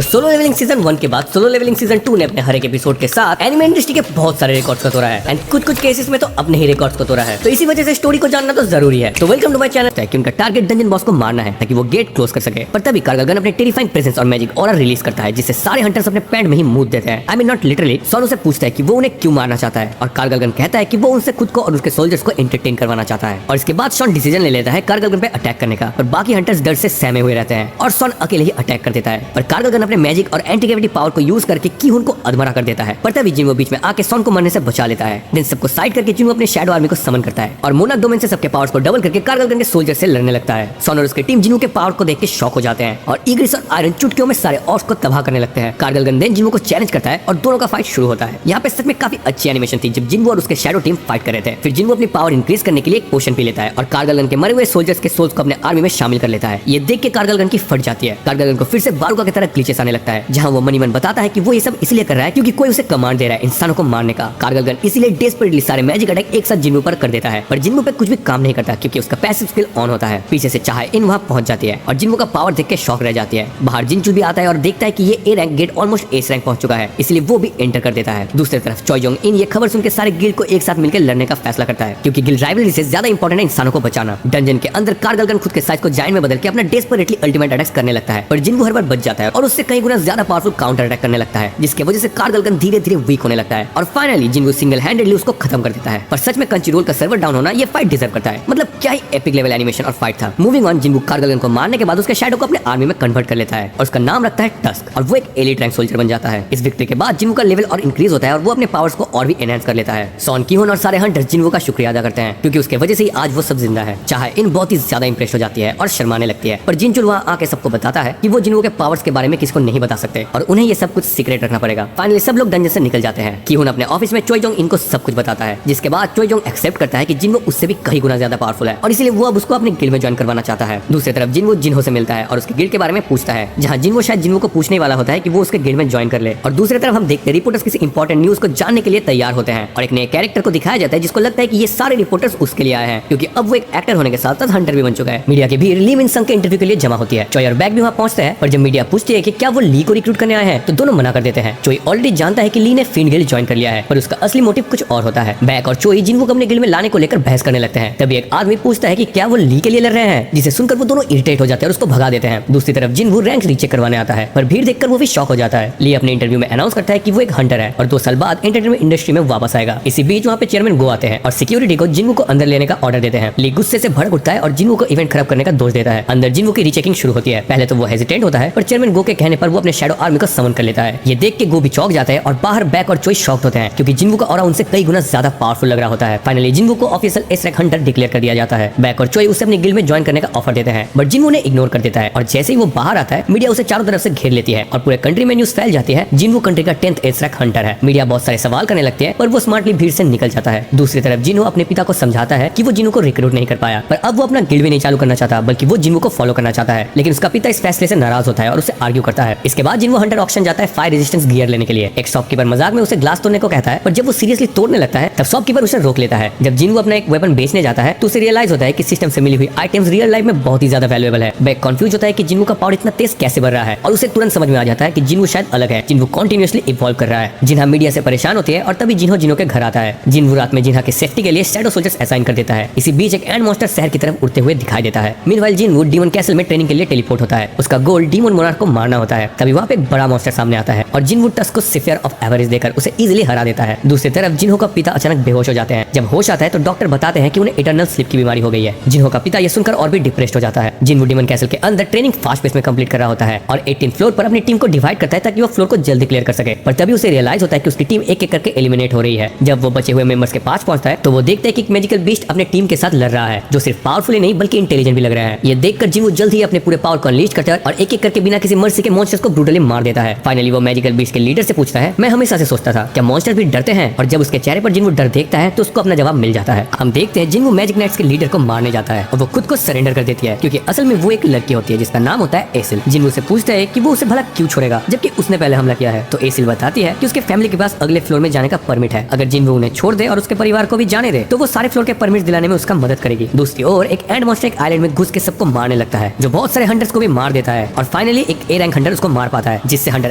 तो solo levelling season 1 के बाद सोलो लेवलिंग सीजन 2 ने अपने हर एक एपिसोड के साथ एनिमे इंडस्ट्री के बहुत सारे रिकॉर्ड्स को तोड़ा है एंड कुछ केसेस में तो अपने ही रिकॉर्ड्स को तोड़ा है। तो इसी वजह से स्टोरी को जानना तो जरूरी है। तो वेलकम टू माय चैनल। कि उनका टारगेट डंजन बॉस को मारना है ताकि वो गेट क्लोज कर सके, पर तभी कार्गल गन अपने टेरिफाइंग प्रेजेंस और मैजिक ऑरा रिलीज करता है जिससे सारे हंटर्स अपने पैंट में ही मूव देते हैं। I mean not literally. सॉन उसे पूछता है कि वो उन्हें क्यों मारना चाहता है और कार्गल गन कहता है कि वो उनसे खुद को और उसके सोल्जर्स को एंटरटेन करवाना चाहता है। और इसके बाद सॉन डिसीजन ले लेता है कार्गल गन पे अटैक करने का, पर बाकी हंटर्स डर से सहमे हुए रहते हैं और सॉन अकेले ही अटैक कर देता है। पर कार्गल गन अपने मैजिक और एंटी ग्रेविटी पावर को यूज करके कीहून को अधमरा कर देता है, पर तभी जिन्हो बीच में आके सॉन को मरने से बचा लेता है। देन सबको साइड करके जिन्हो अपने शैडो आर्मी को समन करता है और मोनाक डोमेन से सबके पावर्स को डबल करके कार्गल गन के सोल्जर से लड़ने लगता है। सॉन और उसकी टीम जिन्हो के पावर को देख के शॉक हो जाते हैं और ईग्रिस और आयरन चुटकियों में सारे ऑर्क्स को तबाह करने लगते हैं। कार्गल गन देन जिन्हो को चैलेंज करता है और दोनों का फाइट शुरू होता है। यहाँ पे सच में काफी अच्छी एनिमेशन थी जब जिन्हो और उसके शैडो टीम फाइट कर रहे थे। फिर जिन्हो अपनी पावर इंक्रीज करने के लिए एक पोशन पी लेता है और कार्गल गन के मरे हुए सोल्जर्स के सोल्स को अपने आर्मी में शामिल कर लेता है। ये देख के कार्गल गन की फट जाती है। कार्गल गन को फिर से बारूका की तरह ग्लिचेस आने लगता है, जहाँ वो मनीमन बताता है कि वो ये सब इसलिए कर रहा है क्योंकि कोई उसे कमांड दे रहा है इंसानों को मारने का। कार्गल गन इसीलिए डेस्परेटली सारे मैजिक अटैक एक साथ जिन्हो पर कर देता है, पर जिन्हो पे कुछ भी काम नहीं करता क्योंकि उसका पैसिव स्किल ऑन होता है। पीछे से चाहे इन वहां पहुंच जाती है और जिन्हो का पावर देख के शॉक रह जाती है। बाहर जिनचू भी आता है और देखता है कि ये A rank get almost S rank पहुंच चुका है, इसलिए वो भी एंटर कर देता है। दूसरी तरफ चोयजोंग इन ये खबर सुनकर सारे गिल्ड को एक साथ मिलकर लड़ने का फैसला करता है क्योंकि गिल्ड राइवलरी से ज्यादा इंपॉर्टेंट है इंसानों को बचाना। डंजन के अंदर कार्गल गन खुद के साइज को जायंट में बदल के अपना डेस्परेटली अल्टीमेट अटैक्स करने लगता है, पर जिन्हो हर बार बच जाता है और उससे कई गुना ज्यादा पावरफुल काउंटर अटैक करने लगता है, जिसकी वजह से कार्गल गन धीरे धीरे वीक होने लगता है और फाइनली जिन्हो सिंगल हैंडेडली उसको खत्म कर देता है। पर सच में कंट्रोल का सर्वर डाउन होना ये फाइट डिजर्व करता है। मतलब क्या ही एपिक लेवल एनिमेशन और फाइट था। मूविंग ऑन, जिन्हो कार्गल गन को मारने के बाद उसके शैडो को अपने आर्मी में कन्वर्ट कर लेता है और उसका नाम रखता है टस्क और वो एक एलीट रैंक सोल्जर बन जाता है। इस विक्ट्री के बाद जिन्हो का लेवल और इंक्रीज होता है और वो अपने पावर्स को और भी एनहांस कर लेता है। सॉन कीहून और सारे हंटर्स जिन्हो का शुक्रिया अदा करते हैं क्योंकि उसके वजह से ही आज वो सब जिंदा है। चाहे इन बहुत ही ज्यादा इंप्रेस हो जाती है और शर्माने लगती है, पर जिनचुल वहाँ आके सबको बताता है कि वो जिन्हो के पावर्स के बारे में किसी को नहीं बता सकते और उन्हें ये सब कुछ सीक्रेट रखना पड़ेगा। फाइनली सब लोग डंजन से निकल जाते हैं। कीहून अपने ऑफिस में चोयजोंग इनको सब कुछ बताता है, जिसके बाद चोयजोंग एक्सेप्ट करता है कि जिन्हो उससे भी कई गुना ज्यादा पावरफुल है और इसलिए वो अब उसको अपने गिल्ड में ज्वाइन करवाना चाहता है। दूसरी तरफ जिन्हो से मिलता है और उसके गिल्ड के बारे में पूछता है, जहाँ जिन्हो शायद जिन्हो को पूछने वाला होता है कि वो उसके गिल्ड में ज्वाइन कर ले। और दूसरी तरफ हम देखते हैं रिपोर्टर्स किसी इंपॉर्टेंट न्यूज को जानने के लिए तैयार होते हैं और एक नए कैरेक्टर को दिखाया जाता है जिसको लगता है कि ये सारे रिपोर्टर्स उसके लिए आए हैं क्योंकि अब वो एक एक्टर होने के साथ साथ हंटर भी बन चुका है। मीडिया की भीड़ ली मिन संग के इंटरव्यू के लिए जमा होती है। चोई और बैग भी वहाँ पहुंचते हैं, पर जब मीडिया पूछती है कि क्या वो ली को रिक्रूट करने आए हैं तो दोनों मना कर देते हैं। चोई ऑलरेडी जानता है कि ली ने फिन गिल्ड ज्वाइन कर लिया है, पर उसका असली मोटिव कुछ और होता है। बैग और चोई जिन्हो को अपने गिल्ड में लाने को लेकर बहस करने लगते हैं। तभी एक आदमी पूछता है कि क्या वो ली के लिए लड़ रहे हैं, जिसे सुनकर वो दोनों इरिटेट हो जाते हैं और उसको भगा देते हैं। दूसरी तरफ जिन्हो रैंक रीचेक करवाने आता है, पर भीड़ देखकर वो भी शॉक हो जाता है। ली अपने इंटरव्यू में अनाउंस करता है कि वो एक हंटर है और 2 साल बाद एंटरटेनमेंट इंडस्ट्री में वापस आएगा। इसी बीच वहाँ पे चेयरमैन गो आते हैं और सिक्योरिटी को जिन्हो को अंदर लेने का ऑर्डर देते हैं। ली गुस्से से भड़क उठता है और जिन्हो को इवेंट खराब करने का दोष देता है। अंदर जिन्हो की रीचेकिंग शुरू होती है। पहले तो वो हेजिटेंट होता है, पर चेयरमैन गो के कहने पर वो अपने शैडो आर्मी को समन कर लेता है। ये देख के गो भी चौंक जाता है और बाहर बैक और चोई शॉक्ड होते हैं क्योंकि जिन्हो का ऑरा उनसे कई गुना ज्यादा पावरफुल लग रहा होता है। फाइनली जिन्हो को official S rank Hunter declare कर दिया जाता है। बैक और चोई उसे अपनी गिल्ड में ज्वाइन करने का ऑफर देते हैं, बट जिन्हो ने इग्नोर कर देता है और जैसे ही वो बाहर आता है मीडिया उसे चारों तरफ से घेर लेती है और पूरे कंट्री में न्यूज फैल जाती है जिन्हो कंट्री का 10th एस रैंक हंटर है। मीडिया बहुत सारे सवाल करने लगती है, पर वो स्मार्टली भीड़ से निकल जाता है। दूसरी तरफ जिन्हो अपने पिता को समझाता है कि वो जिन्हो को रिक्रूट नहीं कर पाया, पर अब वो अपना गिल्ड भी नहीं चालू करना चाहता बल्कि वो जिन्हो को फॉलो करना चाहता है। लेकिन उसका पिता इस फैसले से नाराज होता है और उसे आर्ग्यू करता है। इसके बाद जिन्हो हंटर ऑक्शन जाता है फायर रेजिस्टेंस गियर लेने के लिए। एक शॉपकीपर मजाक में उसे ग्लास तोड़ने को कहता है, पर जब वो सीरियसली तोड़ने लगता है तब शॉपकीपर उसे रोक लेता है। जब जिन्हो अपना एक वेपन बेचने जाता है तो उसे रियलाइज होता है कि सिस्टम से मिली हुई आइटम्स रियल लाइफ में बहुत ही ज्यादा वैल्यूएबल है। बैक कंफ्यूज होता है कि जिन्हो का पावर इतना तेज कैसे बढ़ रहा है और उसे तुरंत समझ में आ जाता है कि जिन्हो शायद अलग है। जिन्हो कंटिन्यूअसली इवॉल्व कर रहा है। जिन्हा मीडिया से परेशान होती है और तभी जिन्हो के घर आता है। जिन्हो रात में जिन्हा के सेफ्टी के लिए शैडो सोल्जर्स असाइन कर देता है। इसी बीच एक एंड मॉन्स्टर शहर की तरफ उड़ते हुए दिखाई देता है। मीनवाइल जिन्हो डीमन कैसल में ट्रेनिंग के लिए टेलीपोर्ट होता है। उसका गोल डीमन मोनार्क को मारना होता है। तभी वहाँ पे एक बड़ा मॉन्स्टर सामने आता है और जिन्हो टस्क को सिफियर ऑफ एवरेज देकर उसे इजीली हरा देता है। दूसरी तरफ जिन्हो का पिता अचानक बेहोश हो जाते हैं। जब होश आता है तो डॉक्टर बताते हैं कि उन्हें इटर्नल स्लीप की बीमारी हो गई है। जिन्हो का पिता ये सुनकर और भी डिप्रेस्ड हो जाता है। जिन्हो डीमन कैसल के अंदर ट्रेनिंग फास्ट पेस में कंप्लीट कर रहा होता है और 18 फ्लोर पर अपनी टीम को डिवाइड करता है ताकि वो फ्लोर को जल्दी क्लियर कर सके, पर तभी उसे रियलाइज होता है कि उसकी टीम एक एक करके एलिमिनेट हो रही है। जब वो बचे हुए मेंबर्स के पास पहुंचता है तो वो देखता है कि एक मैजिकल बीस्ट अपने टीम के साथ लड़ रहा है जो सिर्फ पावरफुल ही नहीं बल्कि इंटेलिजेंट भी लग रहा है। ये देखकर जिन्हो जल्द ही अपने पूरे पावर को अनलीश करता है और एक एक करके बिना किसी मर्सी के मॉन्स्टर्स को ब्रूटली मार देता है। फाइनली वो मैजिकल बीस्ट के लीडर से पूछता है, मैं हमेशा से सोचता था क्या मॉन्स्टर भी डरते हैं, और जब उसके चेहरे पर जिन्हो डर देखता है तो उसको अपना जवाब मिल जाता है। हम देखते हैं जिन्हो मैजिक नाइट्स के लीडर को मारने जाता है और वो खुद को सरेंडर कर देती है क्योंकि असल में वो एक लड़की होती है जिसका नाम होता है एसिल। जिन्हो से पूछता है कि वो उसे भला क्यों छोड़ेगा जबकि उसने पहले हमला किया है, तो एसिल बताती है कि उसके फैमिली के पास अगले फ्लोर में जाने का परमिट है। अगर जिन्हो उन्हें छोड़ दे और उसके परिवार को भी जाने दे तो वो सारे फ्लोर के परमिट दिलाने में उसका मदद करेगी। दूसरी ओर एक एंड मॉन्स्टर एक आइलैंड में घुस के सबको मारने लगता है जो बहुत सारे हंटर्स को भी मार देता है और फाइनली एक ए रैंक हंटर हंटर उसको मार पाता है, जिससे हंटर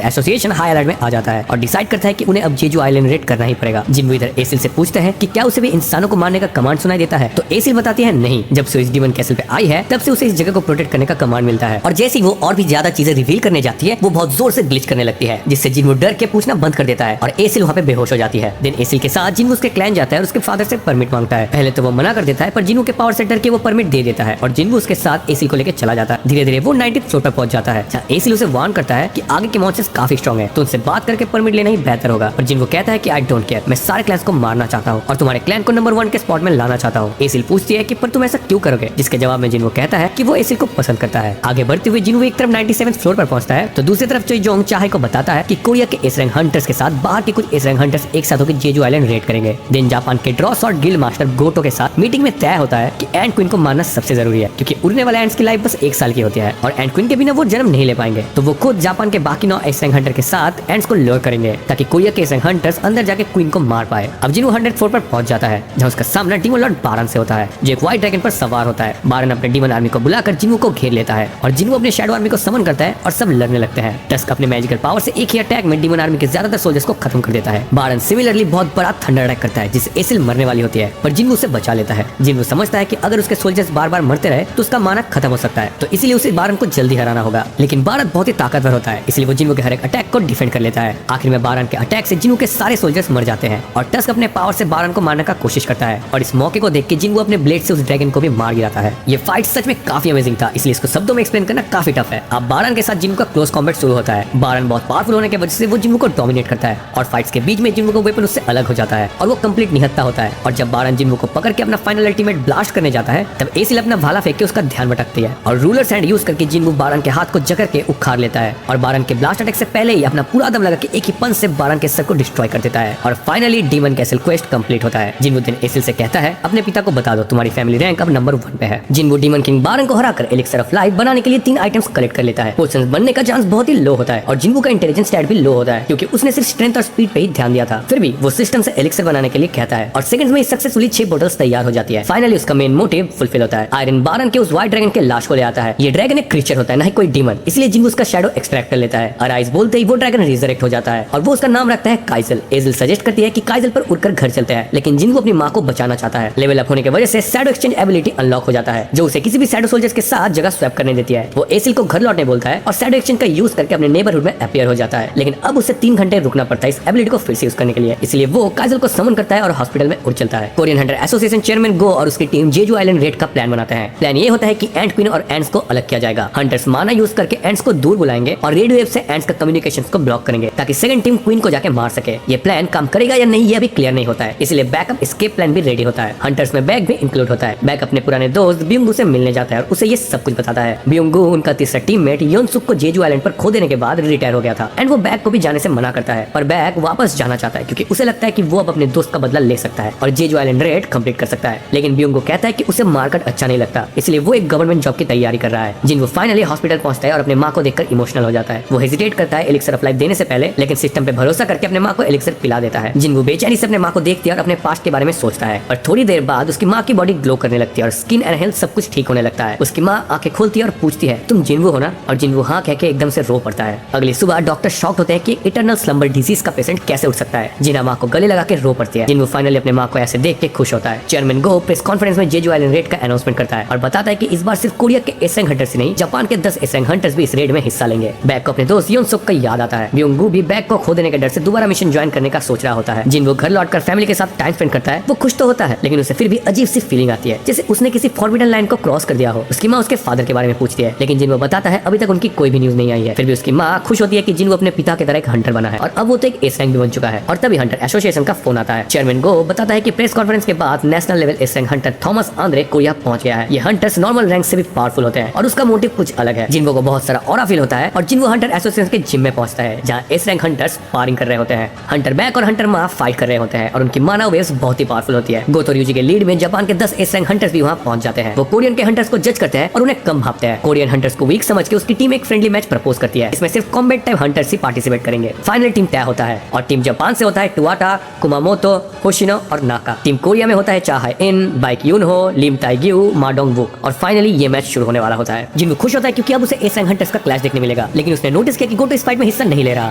एसोसिएशन हाई अलर्ट में आ जाता है और डिसाइड करता है कि उन्हें अब जेजू आइलैंड रेड करना ही पड़ेगा। जिन्वो इधर एसिल से पूछता है कि क्या उसे भी इंसानों को मारने का कमांड सुनाई देता है, तो एसिल बताती है नहीं, जब से इस डीमन कैसल पे आई है तब से उसे इस जगह को प्रोटेक्ट करने का कमांड मिलता है। और जैसे ही वो और भी ज्यादा चीजें रिवील करने जाती है, वो बहुत जोर से ग्लिच करने लगती है, जिससे जिन्वो डर के पूछना बंद कर देता है और एसिल वहाँ पे बेहोश हो जाती है। देन एसिल के साथ जिन्वो उसके क्लैन जाता है और उसके फादर से परमिट मांगता है। पहले तो वो मना कर देता है, पर जिन्वो के पावर से डर के वो परमिट दे देता है और जिन्वो उसके साथ एसिल को लेकर चला जाता है। धीरे धीरे वो 90th फ्लोर पर पहुंच जाता है, जहाँ एसिल उसे वार्न करता है कि आगे के मॉन्स्टर्स काफी स्ट्रॉन्ग है, तो उनसे बात करके परमिट लेना ही बेहतर होगा। और जिन्वो कहता है कि आई डोंट केयर, मैं सारे क्लैंस को मारना चाहता हूँ और तुम्हारे क्लैन को नंबर 1 के स्पॉट में लाना चाहता हूँ। एसिल पूछती है कि पर तुम ऐसा क्यों करोगे, जिसके जवाब में जिन्वो कहता है कि वो एसिल को पसंद करता है। आगे बढ़ते हुए जिन्वो एक तरफ 97th फ्लोर पर पहुंचता है, तो दूसरी तरफ चोइजोंग चाहे को बताता है कि कोरिया के एस रैंक हंटर्स के साथ बाहर के कुछ एस रैंक हंटर्स एक साथ होकर जेजू आइलैंड रेड करेंगे। देन जापान के ड्रॉस और गिल्ड मास्टर गोटो के साथ मीटिंग में तय होता है कि एंड क्वीन को मारना सबसे जरूरी है, क्योंकि उड़ने वाले एंड्स की लाइफ बस 1 साल की होती है और एंड क्वीन के बिना वो जन्म नहीं ले पाएंगे। तो वो खुद जापान के बाकी 9 एस रैंक हंटर के साथ एंड्स को लुर करेंगे, ताकि कोरिया के एस रैंक हंटर्स अंदर जाके क्वीन को मार पाए। अब जिन्वो 100th फ्लोर पर पहुंच जाता है, जहाँ उसका सामना डीमन लॉर्ड बारन से होता है, जो एक व्हाइट ड्रैगन पर सवार होता है। बारन अपने डीमन आर्मी को बुलाकर जिन्वो को घेर लेता है और जिन्वो अपने शैडो आर्मी को समन करता है और सब लड़ने लगते हैं। टस्क अपने मैजिकल पावर से एक ही अटैक में डीमन आर्मी के ज्यादातर सोल्जर्स को खत्म कर देता है। बारन सिमिलरली बहुत बड़ा थंडर अटैक करता है, जिससे एसिल मरने वाली होती है, पर जिन्वो उसे बचा लेता है। जिन्वो समझता है कि अगर उसके सोल्जर्स बार बार मरते रहे तो उसका माना खत्म हो सकता है, तो इसीलिए उसे बारन को जल्दी हराना होगा। लेकिन बारन बहुत ही ताकतवर होता है, इसलिए वो जिन्वो के हर एक अटैक को डिफेंड कर लेता है। आखिर में बारन के अटैक से जिन्वो के सारे सोल्जर्स मर जाते हैं और टस्क अपने पावर से बारन को मारने का कोशिश करता है और इस मौके को देख के जिन्वो अपने ब्लेड से उस ड्रैगन को भी मार गिराता है। ये फाइट सच में काफी अमेजिंग था, इसलिए इसको शब्दों में एक्सप्लेन करना काफी टफ है। अब बारन के साथ जिन्वो का क्लोज कॉम्बैट शुरू होता है। बारन बहुत पावरफुल होने की वजह से वो जिन्वो को डोमिनेट करता है और फाइट्स के बीच में जिन्वो का वेपन उससे अलग हो जाता है और वो कंप्लीट निहत्था होता है। और जब बारन जिन्वो को पकड़ के अपना फाइनल अल्टीमेट ब्लास्ट करने जाता है, तब एसिल अपना भाला फेंक के उसका ध्यान भटकती है और रूलर सैंड यूज करके जिन्वो बारन के हाथ को जकड़ के उखाड़ लेता है और बारन के ब्लास्ट अटैक से पहले ही अपना पूरा दम लगा के एक ही पंच से बारन के सर को डिस्ट्रॉय कर देता है और finally demon castle quest complete होता है। जिन्वो दिन एसिल से कहता है अपने पिता को बता दो तुम्हारी फैमिली रैंक अब नंबर 1 पे है। जिन्वो डीमन किंग बारन को हराकर एलिक्सर ऑफ लाइफ बनाने के लिए 3 आइटम्स कलेक्ट कर लेता है। पोशंस बनने का चांस बहुत ही लो होता है और जिन्वो का इंटेलिजेंस स्टैट भी लो होता है, क्योंकि उसने सिर्फ स्ट्रेंथ और स्पीड पे ही ध्यान दिया था। फिर भी वो सिस्टम से एलिक्सर बनाने के लिए कहता है और सेकंड्स में सक्सेसफुली 6 बोतल्स तैयार हो जाती है। फाइनली उसका मेन मोटिव फुलफिल होता है। आयरन बारन के उस व्हाइट ड्रैगन के लाश को ले आता है। ये ड्रैगन एक क्रीचर होता है, ना ही कोई डीमन, इसलिए जिन्वो उसका शैडो एक्सट्रैक्ट कर लेता है। अराइज बोलते ही वो ड्रैगन रिजरेक्ट हो जाता है और वो उसका नाम रखता है काइजल। एजिल सजेस्ट करती है कि काइजल पर उड़कर घर चलते हैं, लेकिन जिन्वो अपनी माँ को बचाना चाहता है। लेवल अप होने की वजह से शैडो एक्सचेंज एबिलिटी अनलॉक हो जाता है, जो उसे किसी भी शैडो सोल्जर्स के साथ जगह स्वैप करने देती है। वो एसिल को घर लौटने बोलता है और शैडो एक्सचेंज का यूज करके अपने नेबरहुड में अपीयर हो जाता है, लेकिन अब उसे 3 घंटे रुकना पड़ता है इस एबिलिटी को फिर से यूज करने के लिए। इसलिए वो काइजल को समन करता है और हॉस्पिटल में उड़ चलता है। कोरियन हंटर एसोसिएशन चेयरमैन गो और उसकी टीम जेजू आइलैंड रेड का प्लान बनाते हैं। प्लान ये होता है कि एंड क्वीन और एंड्स को अलग किया जाएगा। हंटर्स माना यूज करके एंड्स को दूर बुलाएंगे और रेडियो वेव से एंड्स का कम्युनिकेशंस को ब्लॉक करेंगे, ताकि सेकंड टीम क्वीन को जाके मार सके। ये प्लान काम करेगा या नहीं ये अभी क्लियर नहीं होता है, इसलिए बैकअप एस्केप प्लान भी रेडी होता है। हंटर्स में बैग भी इंक्लूड होता है। बैग अपने पुराने दोस्त ब्योंगू से मिलने जाता है और उसे ये सब कुछ बताता है। ब्योंगू उनका तीसरा टीममेट योनसुक को जेजू आइलैंड पर खो देने के बाद रिटायर हो गया था एंड वो बैग को भी जाने से मना करता है, पर बैग वापस जाना चाहता है क्योंकि उसे लगता है कि वो अब अपने दोस्त का बदला ले सकता है और जेजू आइलैंड रेड कंप्लीट कर सकता है। लेकिन ब्योंगू कहता है कि उसे मारकर अच्छा नहीं लगता, इसलिए वो एक गवर्नमेंट जॉब की तैयारी कर रहा है। जिन्वो फाइनली हॉस्पिटल पहुंचता है और अपने माँ को देखकर इमोशनल हो जाता है। वो हेजिटेट करता है एलिक्सर ऑफ लाइफ देने से पहले, लेकिन सिस्टम पे भरोसा करके अपने माँ को एलिक्सर पिला देता है। जिन्वो बेचैनी से अपने माँ को देखती है और अपने पास्ट के बारे में सोचता है और थोड़ी देर बाद उसकी माँ की बॉडी ग्लो करने लगती है और स्किन एंड हेल्थ सब कुछ ठीक होने लगता है। उसकी माँ आंखें खोलती है और पूछती है तुम जिन्वो हो ना, और जिन्वो हाँ कह के एकदम से रो पड़ता है। अगली सुबह डॉक्टर शॉक्ड होते हैं कि इटरनल स्लम्बर डिजीज का पेशेंट कैसे उठ सकता है। जिन्हा माँ को गले लगा के रो पड़ती है। जिन्वो फाइनली अपने माँ को ऐसे देख के खुश होता है। चेयरमैन गो प्रेस कॉन्फ्रेंस में जेजू आइलैंड रेड का अनाउंसमेंट करता है और बताता है कि इस बार सिर्फ कोरिया के एस रैंक हंटर्स ही नहीं, जापान के 10 एस रैंक हंटर्स भी इस रेड में हिस्सा लेंगे। बैग को अपने दोस्त योनसुक का याद आता है। ब्योंगू भी बैग को खो देने के डर से दोबारा मिशन ज्वाइन करने का सोच रहा होता है। जिन्वो घर लौटकर फैमिली के साथ टाइम स्पेंड करता है। वो खुश तो होता है, लेकिन उसे फिर भी अजीब सी फीलिंग आती है, जैसे उसने किसी फॉरबिडन लाइन को क्रॉस कर दिया हो। उसकी माँ उसके फादर के बारे में पूछती है, लेकिन जिन्वो बताता है अभी तक उनकी कोई भी न्यूज नहीं आई है। फिर भी उसकी माँ खुश होती है कि जिन्वो अपने पिता की तरह एक हंटर बना है और अब वो तो एक एस रैंक भी बन चुका है। और तभी हंटर एसोसिएशन का फोन आता है। चेयरमैन गो बताता है कि प्रेस कॉन्फ्रेंस के बाद national level S rank Hunter Thomas Andre Korea पहुंच गया है। ये हंटर्स नॉर्मल रैंक से भी पावरफुल होते हैं और उसका मोटिव कुछ अलग है। जिन्वो को बहुत सारा ऑरा फील होता है और जिन्वो हंटर एसोसिएशन के जिम में पहुंचता है, जहां एस रैंक हंटर्स स्पारिंग कर रहे होते हैं। हंटर बैक और हंटर माँ फाइट कर रहे होते हैं और उनकी माना वेव्स बहुत ही पावरफुल होती है। गोतो ryuji के लीड में जापान के 10 एस रैंक हंटर्स भी वहां पहुंच जाते हैं। वो कोरियन के हंटर्स को जज करते हैं और उन्हें कम भापते हैं। कोरियन हंटर्स को वीक समझ के उसकी टीम एक फ्रेंडली मैच प्रपोज करती है। इसमें सिर्फ कॉम्बैट टाइप हंटर्स ही पार्टिसिपेट करेंगे। फाइनल टीम तय होता है और टीम जापान से होता है टुआटा, कुमामोतो, होशिनो और नाका। टीम कोरिया में होता है चाहाई इन, बाइक यूनहो, लिम ताइग्यू, माडोंग वुक और फाइनली ये मैच शुरू होने वाला होता है। जिन्वो खुश होता है क्योंकि अब उसे एस रैंक हंटर्स का क्लैश देखने नहीं मिलेगा, लेकिन उसने नोटिस किया कि गोटो इस फाइट में हिस्सा नहीं ले रहा।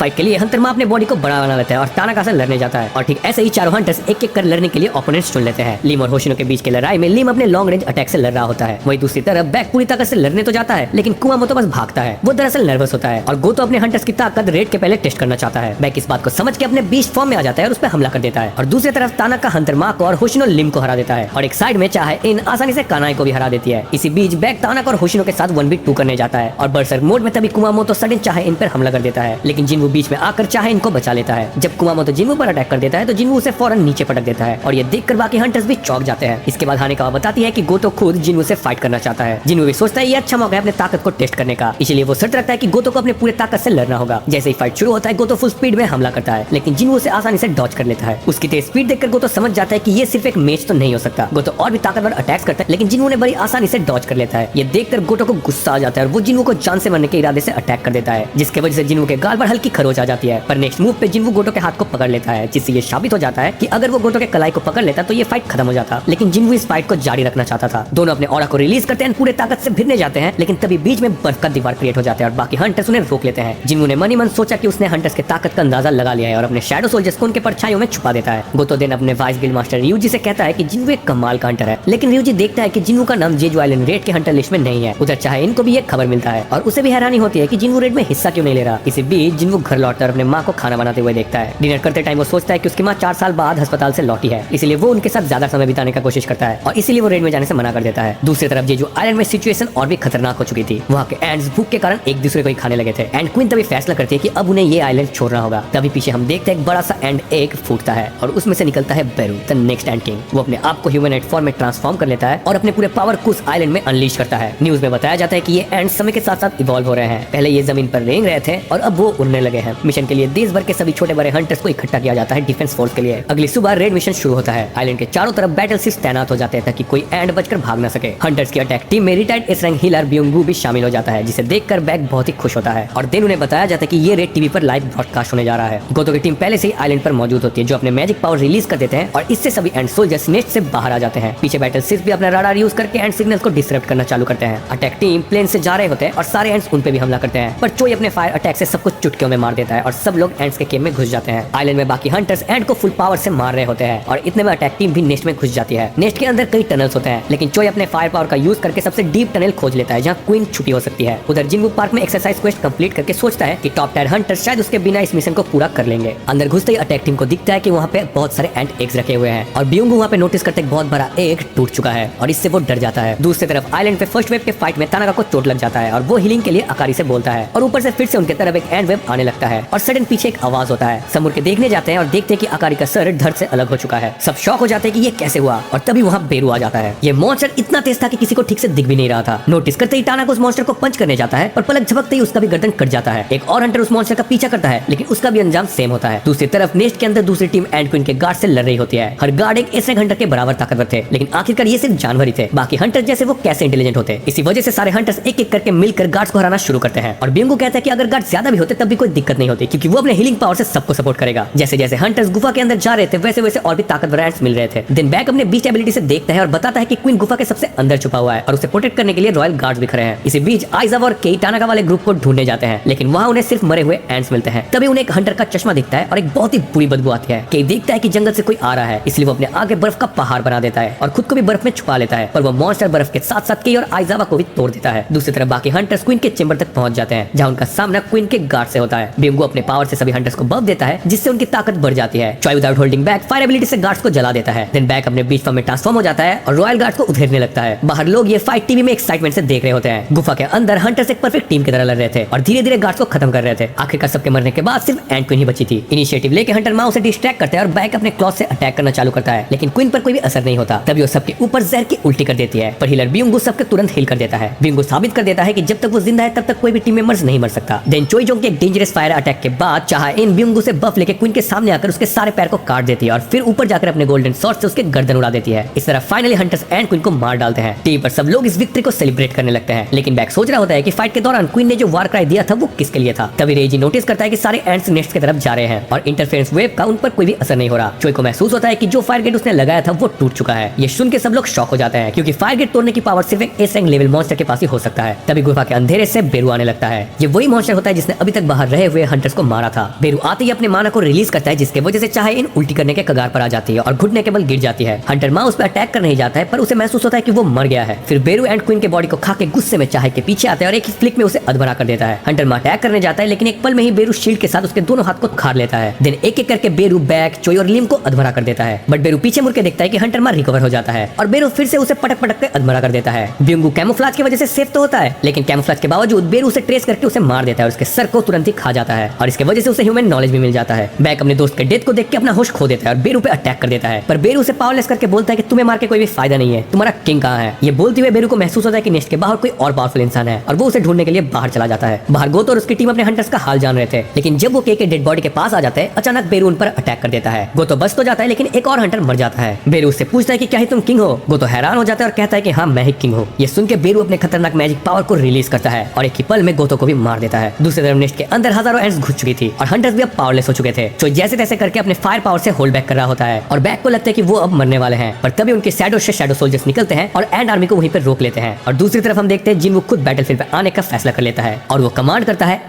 फाइट के लिए हंटर माँ अपने बॉडी को बड़ा बना लेता है और तानाका से लड़ने जाता है। और ठीक ऐसे ही चारों हंटर्स एक एक कर लड़ने के लिए ओपोनेंट्स चुन लेते हैं। लीम और होशिनो के बीच की लड़ाई में लीम अपने लॉन्ग रेंज अटैक से लड़ रहा होता है, वही दूसरी तरफ बैक पूरी ताकत से लड़ने तो जाता है, लेकिन कुमामोतो बस भागता है। वो दरअसल नर्वस होता है और गोतो अपने हंटर्स की ताकत रेड के पहले टेस्ट करना चाहता है। बैक इस बात को समझ के अपने बीस्ट फॉर्म में आ जाता है और उस पर हमला कर देता है। और दूसरी तरफ तानाका हंटर माँ को और होशिनो लिम को हरा देता है और एक साइड में चाहे इन आसानी से कानाई को भी हरा देती है। इसी बीच बैक तानाका और होशिनो के साथ 1v2 करने जाता है और बर्सर्क मोड में तभी कुमामोतो सडन चाहे इन पर हमला कर देता है, लेकिन जिन्वू बीच में आकर चाहे इनको बचा लेता है। जब कुमामोतो जिन्वू पर अटैक कर देता है तो जिन्वू उसे फौरन नीचे पटक देता है और ये देखकर बाकी हंटर्स भी चौंक जाते हैं। इसके बाद हानेकावा बताती है कि गोतो खुद जिन्वू से फाइट करना चाहता है। जिन्वू भी सोचता है ये अच्छा मौका है अपने ताकत को टेस्ट करने का, इसलिए वो शर्त रखता है कि गोतो को अपने पूरे ताकत से लड़ना होगा। जैसे ही फाइट शुरू होता है गोतो फुल स्पीड में हमला करता है, लेकिन जिन्वू उसे आसानी से डॉज कर लेता है। उसकी तेज स्पीड देखकर गोतो समझ जाता है कि ये सिर्फ एक मैच तो नहीं हो सकता। गोतो और भी ताकतवर अटैक्स करता है, लेकिन जिन्वू ने बड़ी आसानी से डॉज कर लेता है। ये देखकर गोतो को गुस्सा आ जाता है और वो जिन्वू को जान से मारने के इरादे से अटैक कर देता है, जिसके वजह से जिन्वू के गाल पर हल्की खरोच आ जाती है। पर नेक्स्ट मूव पे जिन्वू गोतो के हाथ को पकड़ लेता है, जिससे ये साबित हो जाता है कि अगर वो गोतो के कलाई को पकड़ लेता तो ये फाइट खत्म हो जाता, लेकिन जिन्वू इस फाइट को जारी रखना चाहता था। दोनों अपने ऑरा को रिलीज करते हैं, पूरे ताकत से भिड़ने जाते हैं, लेकिन तभी बीच में बर्फ का दीवार क्रिएट हो जाता है और बाकी हंटर्स उन्हें रोक लेते हैं। जिन्वू ने मन ही मन सोचा कि उसने हंटर्स के ताकत का अंदाजा लगा लिया है और अपने शैडो सोल्जर्स को उनके परछाइयों में छुपा देता है। गोतो देन अपने वाइस गिल्ड मास्टर रियूजी से कहता है कि जिन्वू एक कमाल का हंटर है, लेकिन रियूजी देखता है कि जिन्वू का नाम जेजू आइलैंड रेड के हंटर लिस्ट में नहीं है। उधर चाहे इनको भी एक खबर मिलता है और उसे भी हैरानी होती है कि जिन्वू रेड में हिस्सा क्यों नहीं ले रहा। इसी बीच जिन्वू घर लौटकर अपने माँ को खाना बनाते हुए देखता है। डिनर करते टाइम वो सोचता है कि उसकी माँ 4 साल बाद अस्पताल से लौटी है, इसलिए वो उनके साथ ज्यादा समय बिताने का कोशिश करता है और इसीलिए वो रेड में जाने से मना कर देता है। दूसरी तरफ जेजू आइलैंड में सिचुएशन और भी खतरनाक हो चुकी थी। वहाँ के एंड्स भूख के कारण एक दूसरे को ही खाने लगे थे एंड क्वीन तभी फैसला करती है कि अब उन्हें ये आइलैंड छोड़ना होगा। तभी पीछे हम देखते हैं एक बड़ा सा एंड एग फूटता है और उसमें से निकलता है बेरू द नेक्स्ट एंड किंग। वो अपने आप को ह्यूमनॉइड फॉर्म में ट्रांसफॉर्म कर लेता है और अपने पूरे पावर को उस आइलैंड में अनलीश करता है। न्यूज में बताया जाता है कि ये एंड समय के साथ साथ इवॉल्व हो रहे हैं। पहले ये जमीन पर रेंग रहे थे और अब वो उड़ने लगे हैं। मिशन के लिए देश भर के सभी छोटे बड़े हंटर्स को इकट्ठा किया जाता है डिफेंस फोर्स के लिए। अगली सुबह रेड मिशन शुरू होता है। आइलैंड के चारों तरफ बैटल शिप्स तैनात हो जाते हैं ताकि कोई एंड बचकर भाग न सके। हंटर्स की अटैक टीम में रिटायर्ड एस रैंक हीलर ब्योंगू भी शामिल हो जाता है, जिसे देखकर बैक बहुत ही खुश होता है और देन उन्हें बताया जाता है कि ये रेड टीवी पर लाइव ब्रॉडकास्ट होने जा रहा है। गोतो की टीम पहले से ही आइलैंड पर मौजूद होती है, जो अपने मैजिक पावर रिलीज कर देते हैं और इससे सभी एंड सोल्जर्स नेस्ट से बाहर आ जाते हैं। पीछे बैटल शिप्स भी अपना राडार यूज करके एंड सिग्नल्स को डिसरप्ट करना चालू करते हैं। अटैक टीम प्लेन से जा रहे होते हैं और सारे एंड्स उन पे भी हमला करते हैं, पर चोई अपने फायर अटैक से सब कुछ चुटकियों में मार देता है और सब लोग एंड्स के केव में घुस जाते हैं। आइलैंड में बाकी हंटर्स एंड को फुल पावर से मार रहे होते हैं और इतने में अटैक टीम भी नेस्ट में घुस जाती है। नेस्ट के अंदर कई टनल्स होते हैं, लेकिन चोई अपने फायर पावर का यूज करके सबसे डीप टनल खोज लेता है जहाँ क्वीन छुपी हो सकती है। उधर जिन्वू पार्क में एक्सरसाइज क्वेस्ट कंप्लीट करके सोचता है कि टॉप टायर हंटर्स शायद उसके बिना इस मिशन को पूरा कर लेंगे। अंदर घुसते ही अटैक टीम को दिखता है कि वहाँ पे बहुत सारे एंट एग्स रखे हुए हैं और ब्योंगू वहाँ पे नोटिस करते बहुत बड़ा एग टूट चुका है और इससे वो डर जाता है। दूसरी तरफ आइलैंड पे फर्स्ट वेव के फाइट में तानाका को चोट लग जाता है और वो हीलिंग के लिए अकारी से बोलता है और ऊपर से फिर से उनके तरफ एक एंड वेव आने लगता है और सडन पीछे एक आवाज होता है। समुर के देखने जाते हैं और देखते हैं कि अकारी का सर धड़ से अलग हो चुका है। सब शॉक हो जाते हैं कि ये कैसे हुआ और तभी वहाँ बेरू आ जाता है। ये मॉन्स्टर इतना तेज था कि किसी को ठीक से दिख भी नहीं रहा था। नोटिस करते ही तानाका उस मॉन्स्टर को पंच करने जाता है और पलक झपकते ही उसका भी गर्दन कट जाता है। एक और हंटर उस मॉन्स्टर का पीछा करता है, लेकिन उसका भी अंजाम सेम होता है। दूसरी तरफ नेस्ट के अंदर दूसरी टीम एंड क्वीन के गार्ड से लड़ रही होती है। हर गार्ड एक ऐसे हंटर के बराबर ताकतवर थे, लेकिन आखिरकार ये सिर्फ जानवर ही थे। बाकी हंटर जैसे वो कैसे इंटेलिजेंट होते। इसी वजह से सारे हंटर्स एक एक करके मिलकर गार्ड्स को हराना शुरू करते हैं और ब्योंगू कहता है कि अगर गार्ड ज्यादा भी होते तब भी कोई दिक्कत नहीं होती, क्योंकि वो अपने हीलिंग पावर से सबको सपोर्ट करेगा। जैसे जैसे हंटर्स गुफा के अंदर जा रहे थे वैसे वैसे और भी ताकतवर एंट्स मिल रहे थे। दिन बैक अपने बीस्ट एबिलिटी से देखता है और बताता है कि क्वीन गुफा के सबसे अंदर छुपा हुआ है और उसे प्रोटेक्ट करने के लिए रॉयल गार्ड्स भी खड़े हैं। इसी बीच आइजावा और केई तानाका वाले ग्रुप को ढूंढने जाते हैं, लेकिन वहाँ उन्हें सिर्फ मरे हुए एंट्स मिलते हैं। तभी उन्हें एक हंटर का चश्मा दिखता है और एक बहुत ही बुरी बदबू आती है। केई देखता है कि जंगल से कोई आ रहा है, इसलिए वो अपने आगे बर्फ का पहाड़ बना देता है और खुद को भी बर्फ में छुपा लेता है, पर वो मॉन्स्टर बर्फ के साथ साथ केई और आइजावा को भी तोड़ देता है। दूसरी तरफ बाकी हंटर्स क्वीन के चेंबर तक पहुंच जाते हैं, जहाँ उनका सामना क्वीन के गार्ड से होता है। ब्योंगू अपने पावर से सभी हंटर्स को बफ देता है, जिससे उनकी ताकत बढ़ जाती है। Choi without holding back fire ability से गार्ड्स को जला देता है। देन बैक अपने बीच फॉर्म में ट्रांसफॉर्म हो जाता है और रॉयल गार्ड्स को उधेड़ने लगता है। बाहर लोग ये फाइट टीवी में एक्साइटमेंट से देख रहे होते हैं। गुफा के अंदर हंटर्स एक परफेक्ट टीम की तरह लड़ रहे थे और धीरे धीरे गार्ड्स को खत्म कर रहे थे। आखिरकार सबके मरने के बाद सिर्फ एंड क्वीन ही बची थी। इनिशिएटिव लेके हंटर माँ उसे डिस्ट्रैक्ट करता है और बैक अपने क्लॉथ से अटैक करना चालू करता है, लेकिन क्वीन पर कोई भी असर नहीं होता। तभी वो सबके ऊपर जहर की उल्टी कर देती है, पर हीलर ब्योंगू सबके तुरंत हील कर देता है। ब्योंगू साबित कर देता है कि जब तक वो जिंदा है तब तक कोई भी टीम मेंबर्स नहीं मर सकता। देन चोई जोंग के एक डेंजरस फायर अटैक के बाद चाहे इन ब्योंगू से बफ लेके क्वीन के सामने आकर उसके सारे पैर को काट देती है और फिर ऊपर जाकर अपने गोल्डन स्वॉर्ड से उसके गर्दन उड़ा देती है। इस तरह फाइनली हंटर्स एंड क्वीन को मार डालते हैं। टीवी पर सब लोग इस विक्ट्री को सेलिब्रेट करने लगते हैं, लेकिन बैक सोच रहा होता है कि फाइट के दौरान क्वीन ने जो वार क्राई दिया था वो किसके लिए था। तभी रेजी नोटिस करता है कि सारे एंड्स नेस्ट की तरफ जा रहे हैं और इंटरफेरेंस वेव का उन पर कोई भी असर नहीं हो रहा। चोई को महसूस होता है कि जो फायर गेट उसने लगाया था वो टूट चुका है। ये सुन के सब लोग शॉक हो जाते हैं, क्योंकि फायर गेट तोड़ने की पावर सिर्फ एक एस रैंक लेवल मॉन्स्टर के पास ही हो सकता है। तभी गुफा के अंधेरे से बेरू आने लगता है। ये वही मॉन्स्टर होता है जिसने अभी तक बाहर रहे हुए हंटर्स को मारा था। बेरू आते ही अपने माना को रिलीज करता है, जिसकी वजह से चाहे इन उल्टी करने के कगार पर आ जाती है और घुटने के बल गिर जाती है। हंटर माँ उस पर अटैक कर नहीं जाता है, पर उसे महसूस होता है कि वो मर गया है। फिर बेरू एंड क्वीन के बॉडी को खा के गुस्से में चाहे के पीछे आता है और एक फ्लिक में उसे अधमरा कर देता है। हंटर माँ अटैक करने जाता है, लेकिन एक पल में ही बेरू शील्ड के साथ उसके दोनों हाथ को खार लेता है। देन एक एक करके बेरू बैक, चोई और लिम को अधमरा कर देता है। बट बेरू पीछे मुड़ के देखता है कि हंटर माँ रिकवर हो जाता है और बेरू फिर से उसे पटक पटक के अधमरा कर देता है। ब्यूंगू कैमोफ्लेज की वजह से सेफ तो होता है, लेकिन कैमोफ्लेज के बावजूद बेरू उसे ट्रेस करके उसे मार देता है और उसके सर को तुरंत ही खा जाता है और इसके वजह से उसे ह्यूमन नॉलेज भी मिल जाता है। बैक अपने दोस्त के डेथ को देख के अपना होश खो देता है और बेरू पे अटैक कर देता है, पर बेरू उसे पावरलेस करके बोलता है कि तुम्हें मार के कोई भी फायदा नहीं है, तुम्हारा किंग कहाँ है। ये बोलते हुए बेरू को महसूस होता है कि नेस्ट के बाहर कोई और पावरफुल इंसान है और वो उसे ढूंढने के लिए बाहर चला जाता है। बाहर गोतो और उसकी टीम अपने हंटर्स का हाल जान रहे थे, लेकिन जब वो के डेड बॉडी के पास आ जाते हैं, अचानक बेरू उन पर अटैक कर देता है। गोतो बच तो जाता है, लेकिन एक और हंटर मर जाता है। बेरू उससे पूछता है कि क्या ही तुम किंग हो। गोतो हैरान हो जाता है और कहता है कि हाँ, मैं ही किंग हूँ। ये सुन के बेरू अपने खतरनाक मैजिक पावर को रिलीज करता है और एक ही पल में गोतो को भी मार देता है। दूसरी तरफ नेस्ट के अंदर हजारों एंड्स घुस चुकी थी और हंटर्स भी अब पावरलेस हो चुके थे, जो जैसे तैसे करके अपने फायर पावर से होल्ड बैक कर रहा होता है और बैक को लगता है कि वो अब मरने वाले हैं। पर तभी उनके शैडो से शैडो सोल्जर्स निकलते हैं और एंड आर्मी को वहीं पर रोक लेते हैं। और दूसरी तरफ हम देखते हैं जिन खुद बैटलफील्ड पे आने का फैसला कर लेता है और वो कमांड करता है।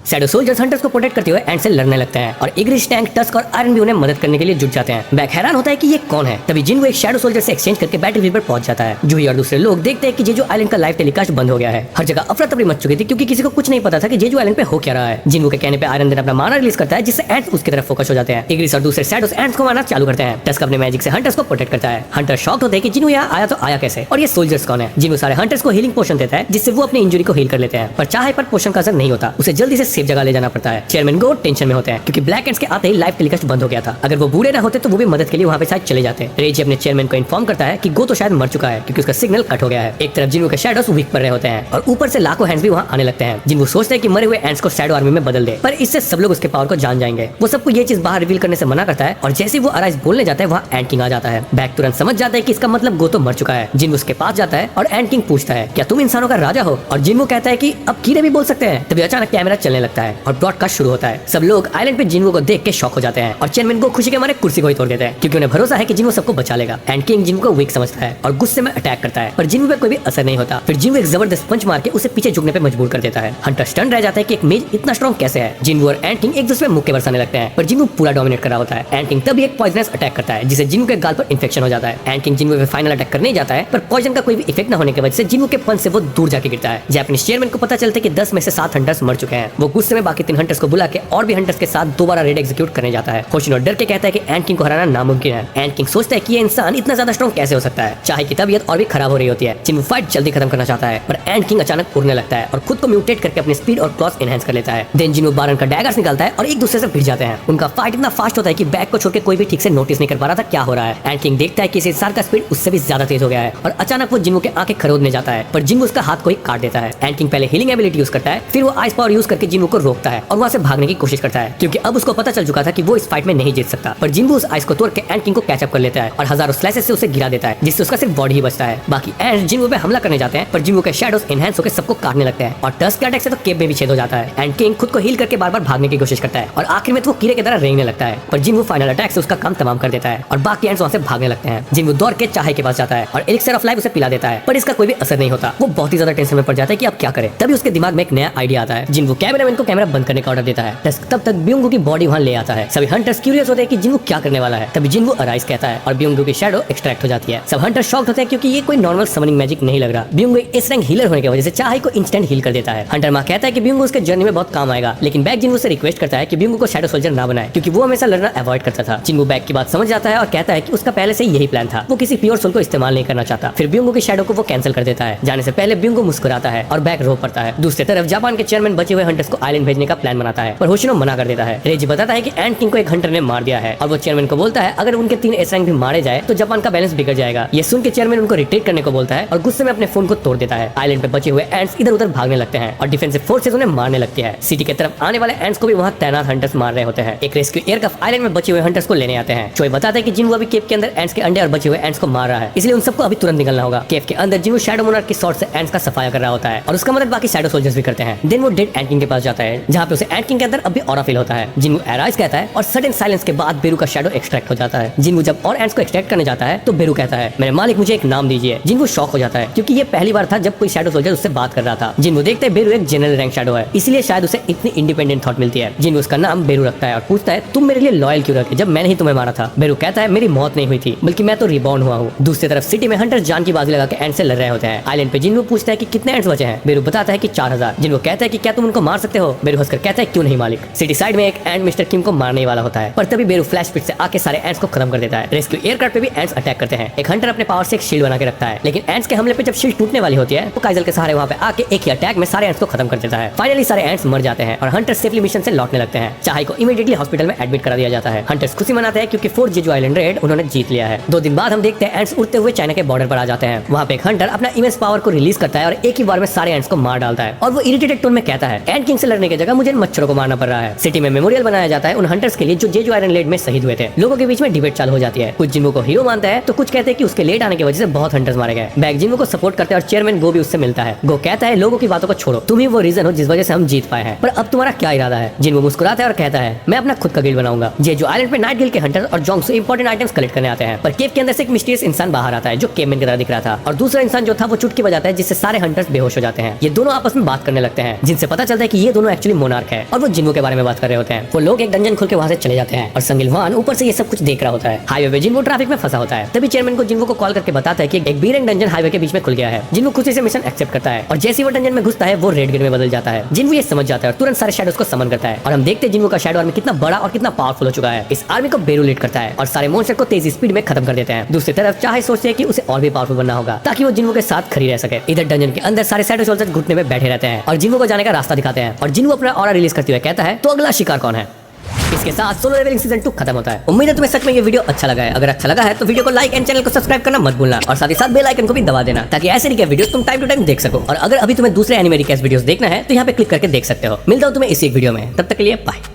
शैडो सोल्जर्स हंटर्स को प्रोटेक्ट करते हुए एंड से लड़ने लगते हैं और इग्रिश, टैंक, टस्क और आयरन भी उन्हें मदद करने के लिए जुट जाते हैं। बैक हैरान होता है कि ये कौन है। तभी जिन वो एक शैडो सोल्जर से एक्सचेंज करके बैटलफील्ड पर पहुंच जाता है। जूही और दूसरे लोग देखते हैं कि जेजू आइलैंड का लाइव टेलीकास्ट बंद हो गया है। हर जगह अफरा तफरी मच चुकी थी, क्योंकि किसी को कुछ नहीं पता था कि जेजू आइलैंड पे हो क्या रहा है। जिन के कहने पे आयरन देन अपना माना रिलीज करता है, जिससे एंड्स उसकी तरफ फोकस हो जाते हैं। इग्रिश और दूसरे शैडोस एंड्स को मारना चालू करते हैं। टस्क अपने मैजिक से हंटर्स को प्रोटेक्ट करता है। हंटर शॉक्ड होते हैं कि जिन यहाँ आया तो आया कैसे और ये सोल्जर्स कौन है। जिन सारे हंटर्स को हीलिंग पोशन देता है, जिससे वो अपनी इंजरी को हील कर लेते हैं, पर चाहे पर पोशन का असर नहीं होता। उसे जल्दी से सेफ जगह ले जाना पड़ता है। चेयरमैन गो टेंशन में होते हैं, क्योंकि ब्लैक एंड्स के आते ही लाइव टेलीकास्ट बंद हो गया था। अगर वो बूढ़े ना होते तो वो भी मदद के लिए वहाँ पे शायद चले जाते। रेजी अपने चेयरमैन को इन्फॉर्म करता है कि गो तो शायद मर चुका है, क्योंकि उसका सिग्नल कट हो गया है। एक तरफ जिन्हों के शैडोस वीक पड़ रहे होते हैं और ऊपर से लाखों हैंड्स भी वहाँ आने लगते हैं। जिन वो सोचते हैं कि मरे हुए एंड्स को शैडो आर्मी में बदल दे, पर इससे सब लोग उसके पावर को जान जाएंगे। वो सबको ये चीज बाहर रिवील करने से मना करता है और जैसे वो अराइज बोलने जाता है, वहाँ एंड किंग आ जाता है। बैक तुरंत समझ जाता है कि इसका मतलब गो तो मर चुका है। जिन उसके पास जाता है और एंड किंग पूछता है, क्या तुम इंसानों का राजा हो? और जिन वो कहता है कि अब कीड़े भी बोल सकते हैं। तभी अचानक कैमरा चलने लगता है और ब्रॉडकास्ट शुरू होता है। सब लोग आइलैंड पे जिन्हो को देख के शॉक हो जाते हैं और चेयरमैन को खुशी के मारे कुर्सी को ही तोड़ देते हैं, क्योंकि उन्हें भरोसा है कि जिन्हो सबको बचा लेगा। एंड किंग जिन्हो को वीक समझता है और गुस्से में अटैक करता है, पर जिन्हो पे कोई भी असर नहीं होता। फिर जिन्हो एक जबरदस्त पंच मार के उसे पीछे झुकने पे मजबूर कर देता है। हंटर स्टन रह जाता है कि एक मेज इतना स्ट्रॉन्ग कैसे है। जिन्हो और एंड किंग एक दूसरे में मुक्के बरसाने लगते हैं, पर जिन्हो पूरा डोमिनेट कर रहा होता है। एंड किंग तभी एक पॉइजनस अटैक करता है, जिससे जिन्हो के गाल पर इन्फेक्शन हो जाता है। एंड किंग जिन्हो पे फाइनल अटैक करने जाता है, पर पॉइजन का कोई भी इफेक्ट न होने की वजह से जिन्हो के पंच से वो दूर जाके गिरता है। जैपनीज चेयरमैन को पता चलता है कि 10 में से 7 हंटर्स मर चुके हैं। वो गुस्से में बाकी 3 हंटर्स को बुला के और भी हंटर्स के साथ दोबारा रेड एग्जीक्यूट करने जाता है। होशिनो डर के कहता है कि एंड किंग को हराना नामुमकिन है। एंड किंग सोचता है कि ये इंसान इतना ज्यादा स्ट्रॉन्ग कैसे हो सकता है। चाहे की तबीयत और भी खराब हो रही होती है। जिन्हो फाइट जल्दी खत्म करना चाहता है, पर एंड किंग अचानक उड़ने लगता है और खुद को म्यूटेट करके अपनी स्पीड और क्लॉस एनहांस कर लेता है। देन जिन्हो बारन का डैगर्स निकालता है और एक दूसरे से भिड़ जाते हैं। उनका फाइट इतना फास्ट होता है कि बैक को छोड़ के कोई भी ठीक से नोटिस नहीं कर पा रहा था क्या हो रहा है। एंड किंग देखता है कि इस इंसान का स्पीड उससे भी ज्यादा तेज हो गया है और अचानक वो जिन्हो के आंखें खरोदने जाता है, पर जिन्हो उसका हाथ को ही काट देता है। एंड किंग पहले हीलिंग एबिलिटी यूज करता है, फिर वो आइस पावर यूज करके जिन्हो को रोकता है और वहां से भागने की कोशिश करता है, क्योंकि अब उसको पता चल चुका था कि वो इस फाइट में नहीं जीत सकता। पर जिन्हो उस आइस को तोड़ के एंड किंग को कैच अप कर लेता है और हजारों स्लैशेस से उसे गिरा देता है, जिससे उसका सिर्फ बॉडी ही बचता है। बाकी एंड्स जिन्हो पे हमला करने जाते हैं, पर जिन्हो के शैडोस एनहांस होकर सबको काटने लगते हैं और टस्क के अटैक से तो केव में भी छेद हो जाता है। एंड किंग खुद को हील करके बार बार भागने की कोशिश करता है और आखिर में तो वो कीड़े की तरह रेंगने लगता है, पर जिन्हो फाइनल अटैक से उसका काम तमाम कर देता है और बाकी एंड्स वहां से भागने लगते हैं। जिन्हो दौड़ के चाहे के पास जाता है और एलिक्सर ऑफ लाइफ उसे पिला देता है, पर इसका कोई भी असर नहीं होता। वो बहुत ही ज्यादा टेंशन में पड़ जाता है कि अब क्या करे। तभी उसके दिमाग में एक नया आइडिया आता है। जिन्हो कैमरामैन को कैमरा बंद करने का ऑर्डर देता है। टस्क तब तक ब्यूंगो की बॉडी वहां ले आता है। सभी हंटर्स क्यूरियस होते हैं कि जिन्हो क्या करने वाला है। तभी जिन्हो अराइज कहता है और ब्यूंगो की शैडो एक्सट्रैक्ट हो जाती है। सब हंटर शॉक्ड होते हैं, क्योंकि ये कोई नॉर्मल समनिंग मैजिक नहीं लग रहा। ब्यूंगो इस रैंक हीलर होने की वजह से चाहे को इंस्टेंट हील कर देता है। हंटर मां कहता है कि ब्यूंगो उसके जर्नी में बहुत काम आएगा, लेकिन बैक जिन्हो से रिक्वेस्ट करता है कि ब्यूंगो को शैडो सोल्जर ना बनाए, क्योंकि वो हमेशा लड़ना अवॉइड करता था। जिन्हो बैक की बात समझ जाता है और कहता है कि उसका पहले से यही प्लान था, वो किसी प्योर सोल को इस्तेमाल नहीं करना चाहता। फिर ब्यूंगो की शैडो को वो कैंसिल कर देता है। जाने से पहले ब्यूंगो मुस्कुराता है और बैक रो पड़ता है। दूसरी तरफ जापान के चेयरमैन बचे हुए हंटर्स को आइलैंड भेजने का प्लान बनाता है, पर होशिनो मना कर देता है। रेजी बताता है कि एंड किंग को एक हंटर ने मार दिया है और वो चेयरमैन को बोलता है अगर उनके 3 एस रैंक भी मारे जाए तो जापान का बैलेंस बिगड़ जाएगा। ये सुन के चेयरमैन उनको रिट्रीट करने को बोलता है और गुस्से में अपने फोन को तोड़ देता है। आइलैंड पे बचे हुए एंड्स इधर उधर भागने लगते हैं और डिफेंसिव फोर्सेस उन्हें मारने लगती है। सिटी की तरफ आने वाले एंड्स को भी वहाँ तैनात हंटर्स मार रहे होते हैं। एक रेस्क्यू एयरक्राफ्ट आइलैंड में बचे हुए हंटर्स को लेने आते हैं। चोई बताता है कि जिन्हो अभी केव के अंदर एंड्स के अंडे और बचे हुए एंड्स को मार रहा है, इसलिए उन सबको अभी तुरंत निकलना होगा। केव के अंदर जिन्हो शैडो मोनार्क की शॉट से एंड्स का सफाया कर रहा होता है और उसका मदद बाकी शैडो सोल्जर्स भी करते हैं। देन वो डेड एंड किंग के पास जाता है जहाँ पे उसे एंट किंग के अंदर अब भी ऑरा फील होता है। जिन्हू एराइज कहता है और सडन साइलेंस के बाद बेरू का शैडो एक्सट्रैक्ट हो जाता है। जिन्हू जब और एंट्स को एक्सट्रैक्ट करने जाता है तो बेरू कहता है, मेरे मालिक मुझे एक नाम दीजिए। जिन्हू शॉक हो जाता है क्योंकि ये पहली बार था जब कोई शैडो सोल्जर उससे बात कर रहा था। जिन्हू देखते हैं बेरू एक जनरल रैंक शैडो है, इसलिए शायद उसे इतनी इंडिपेंडेंट थॉट मिलती है। जिन्हू उसका नाम बेरू रखता है और पूछता है, तुम मेरे लिए लॉयल क्यों रखे जब मैंने ही तुम्हें मारा था। बेरू कहता है, मेरी मौत नहीं हुई थी बल्कि मैं तो रिबॉर्न हुआ हूँ। दूसरी तरफ सिटी में हंटर्स जान की बाजी लगा के एंट से लड़ रहे होते हैं। आइलैंड पे जिन्हू पूछता है कि कितने एंट्स बचे हैं। बेरू बताता है कि 4000। जिन्हू कहता है कि क्या तुम उनको मार सकते हो। बेरू हंसकर कहता है, क्यों नहीं मालिक। सिटी साइड में एक एंट मिस्टर किम को मारने वाला होता है, पर तभी बेरू फ्लैश पिट से आके सारे एंट्स को खत्म कर देता है। रेस्क्यू एयरक्राफ्ट पे भी एंट्स अटैक करते हैं। एक हंटर अपने पावर से एक शील्ड बना के रखता है, लेकिन एंट्स के हमले पे जब शील्ड टूटने वाली होती है तो काइजल के सहारे वहाँ पे आके एक ही अटैक में सारे एंट्स को खत्म कर देता है। फाइनली सारे एंट्स मर जाते हैं और हंटर सेफली मिशन से लौटने लगते हैं। चाहे को इमीडिएटली हॉस्पिटल में एडमिट करा दिया जाता है। हंटर्स खुशी मनाते हैं क्योंकि फोर्ट जेजू आइलैंड रेड उन्होंने जीत लिया है। 2 दिन बाद हम देखते हैं एंट्स उड़ते हुए चाइना के बॉर्डर पर आ जाते हैं। वहाँ पे एक हंटर अपना इमेंस पावर को रिलीज करता है और एक ही बार में सारे एंट्स को मार डालता है। और वो इरिटेटेड टोन में कहता है, एंट किंग से लड़ने की जगह मुझे इन मच्छरों को मारना पड़ रहा है। सिटी में मेमोरियल बनाया जाता है उन हंटर्स के लिए जो जेजू आइलैंड रेड में शहीद हुए थे। लोगों के बीच में डिबेट चालू हो जाती है। कुछ जिन्हू को हीरो मानता है तो कुछ कहते हैं कि उसके लेट आने की वजह से बहुत हंटर्स मारे गए। बैग जिन्हू को सपोर्ट करते हैं और चेयरमैन गो भी उससे मिलता है। गो कहता है, लोगों की बातों को छोड़ो, तुम ही वो रीजन हो जिस वजह से हम जीत पाए हैं, पर अब तुम्हारा क्या इरादा है। जिन्हू मुस्कुराता है और कहता है, मैं अपना खुद का गिल्ड बनाऊंगा। जेजू आइलैंड पे नाइट गिल्ड के हंटर और जोंग से इंपॉर्टेंट आइटम्स कलेक्ट करने आते हैं, पर केव के अंदर से एक मिस्टीरियस इंसान बाहर आता है जो केवमैन की तरह दिख रहा था, और दूसरा इंसान जो था वो चुटकी बजाता है जिससे सारे हंटर्स बेहोश हो जाते हैं। ये दोनों आपस में बात करने लगते हैं जिनसे पता चलता है कि ये दोनों एक्चुअली मोनार्क है और वो जिन्हू के बारे में बात कर रहे होते हैं। वो लोग एक डंजन खोल के वहां से चले जाते हैं और संगिलवान ऊपर से ये सब कुछ देख रहा होता है। हाईवे पे जिन्हू ट्रैफिक में फंसा होता है। तभी चेयरमैन को जिन्हू को कॉल करके बताता है कि एक बीरंग डंजन हाईवे के बीच में खुल गया है। जिन्हू खुशी से मिशन एक्सेप्ट करता है और जैसे ही वो डंजन में घुसता है वो रेड गिर में बदल जाता है। जिन्हू ये समझ जाता है और तुरंत सारे शैडोज को समन करता है और हम देखते हैं जिन्हू का शैडो आर्मी कितना बड़ा और कितना पावरफुल हो चुका है। इस आर्मी को बेरू लीड करता है और सारे मॉन्स्टर को तेजी स्पीड में खत्म कर देते हैं। दूसरी तरफ चाहे सोचते हैं कि उसे और भी पावरफुल बनना होगा ताकि वो जिन्हू के साथ खड़ी रह सके। इधर डंजन के अंदर सारे शैडो सोल्जर्स घुटने में बैठे रहते हैं और जिन्हू को जाने का रास्ता दिखाते हैं और जिन्हू अपना ऑरा रिलीज करते हुए कहता है, तो अगला शिकार कौन है। इसके साथ सोलो लेवलिंग सीजन 2 खत्म होता है। उम्मीद है तुम्हें सच में ये वीडियो अच्छा लगा है। अगर अच्छा लगा है तो वीडियो को लाइक एंड चैनल को सब्सक्राइब करना मत भूलना और साथ ही साथ बेल आइकन को भी दबा देना ताकि ऐसे रिकैप वीडियोस तुम टाइम टू टाइम देख सको। और अगर अभी तुम्हें दूसरे एनिमे रिकैप वीडियोस देखना है तो यहाँ पे क्लिक करके देख सकते हो। मिलता हूँ तुम्हें इसी एक वीडियो में, तब तक के लिए बाय।